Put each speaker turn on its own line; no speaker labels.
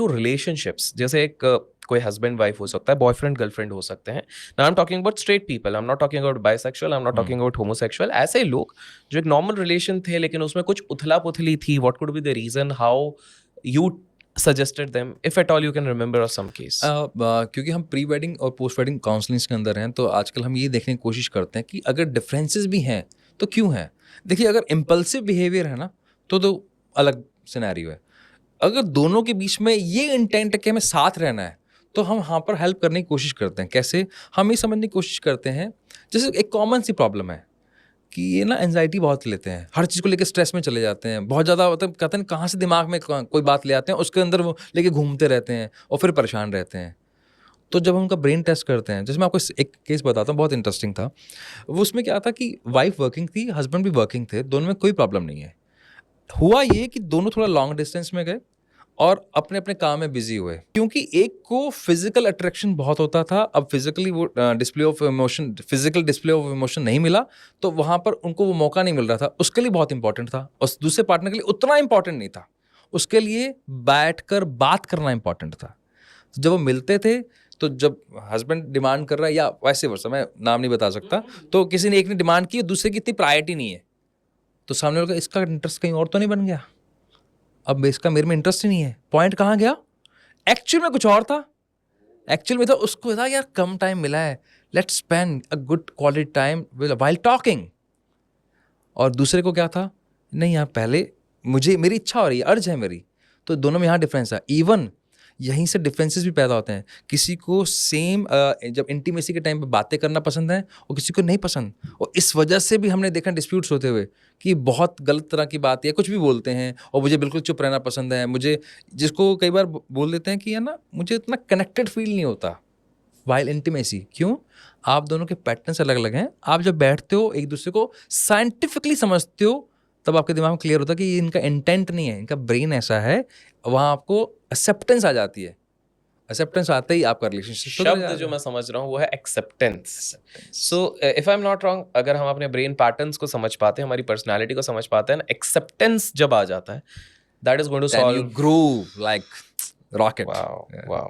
To relationships, जैसे एक कोई हस्बैंड वाइफ हो सकता है, बॉयफ्रेंड गर्लफ्रेंड हो सकते हैं. Now I am talking about straight people, I am not talking about bisexual, I am not talking about homosexual. ऐसे लोग जो एक नॉर्मल रिलेशन थे लेकिन उसमें कुछ उथला पुथली थी. What could be the reason, how you suggested them, if at all you can remember of some case?
क्योंकि हम प्री वेडिंग और पोस्ट वेडिंग काउंसलिंग्स के अंदर हैं, तो आजकल हम ये देखने की कोशिश करते हैं कि अगर डिफरेंसेस भी हैं तो क्यों हैं. देखिए, अगर इम्पल्सिव बिहेवियर है ना तो अलग सिनेरियो है. अगर दोनों के बीच में ये इंटेंट है कि हमें साथ रहना है, तो हम वहाँ पर हेल्प करने की कोशिश करते हैं. कैसे? हम ये समझने की कोशिश करते हैं, जैसे एक कॉमन सी प्रॉब्लम है कि ये ना एंजाइटी बहुत लेते हैं, हर चीज़ को लेकर स्ट्रेस में चले जाते हैं, बहुत ज़्यादा, मतलब कहते हैं कहाँ से दिमाग में कोई बात ले आते हैं, उसके अंदर वो लेके घूमते रहते हैं और फिर परेशान रहते हैं. तो जब हम उनका ब्रेन टेस्ट करते हैं, जैसे मैं आपको एक केस बताता हूँ, बहुत इंटरेस्टिंग था. वो उसमें क्या था कि वाइफ वर्किंग थी, हस्बैंड भी वर्किंग थे, दोनों में कोई प्रॉब्लम नहीं है. हुआ ये कि दोनों थोड़ा लॉन्ग डिस्टेंस में गए और अपने अपने काम में बिजी हुए, क्योंकि एक को फिजिकल अट्रैक्शन बहुत होता था. अब फिजिकली वो display of emotion, physical display of emotion नहीं मिला, तो वहाँ पर उनको वो मौका नहीं मिल रहा था. उसके लिए बहुत इंपॉर्टेंट था और दूसरे पार्टनर के लिए उतना इंपॉर्टेंट नहीं था. उसके लिए बैठकर बात करना इंपॉर्टेंट था. जब वो मिलते थे, तो जब हस्बैंड डिमांड कर रहा है या वैसे वर्षा, मैं नाम नहीं बता सकता, तो किसी ने एक ने डिमांड की, दूसरे की इतनी प्रायोरिटी नहीं है, तो सामने वाले का इसका इंटरेस्ट कहीं और तो नहीं बन गया. अब इसका मेरे में इंटरेस्ट ही नहीं है. पॉइंट कहाँ गया? एक्चुअल में कुछ और था. एक्चुअल में था, उसको था यार कम टाइम मिला है, let's spend a good quality time while talking. और दूसरे को क्या था, नहीं यार पहले मुझे मेरी इच्छा हो रही है, अर्ज है मेरी. तो दोनों में यहाँ डिफरेंस है. इवन यहीं से डिफरेंसेस भी पैदा होते हैं. किसी को सेम जब इंटीमेसी के टाइम पे बातें करना पसंद है और किसी को नहीं पसंद, और इस वजह से भी हमने देखा डिस्प्यूट्स होते हुए कि बहुत गलत तरह की बात है, कुछ भी बोलते हैं, और मुझे बिल्कुल चुप रहना पसंद है. मुझे, जिसको कई बार बोल देते हैं कि है ना, मुझे इतना कनेक्टेड फील नहीं होता वाइल इंटीमेसी. क्यों? आप दोनों के पैटर्न्स अलग अलग हैं. आप जब बैठते हो, एक दूसरे को साइंटिफिकली समझते हो, तब आपके दिमाग में क्लियर होता है कि इनका इंटेंट नहीं है, इनका ब्रेन ऐसा है. वहाँ आपको एक्सेप्टेंस आ जाती है. एक्सेप्टेंस आते ही आपका रिलेशनशिप
शब्द जो मैं समझ रहा हूँ वो है acceptance. So if I am not wrong, अगर हम अपने ब्रेन पैटर्न्स को समझ पाते हैं, हमारी पर्सनालिटी को समझ पाते हैं, एक्सेप्टेंस जब आ जाता है, that is going to solve.
You grow like rocket.
Wow wow.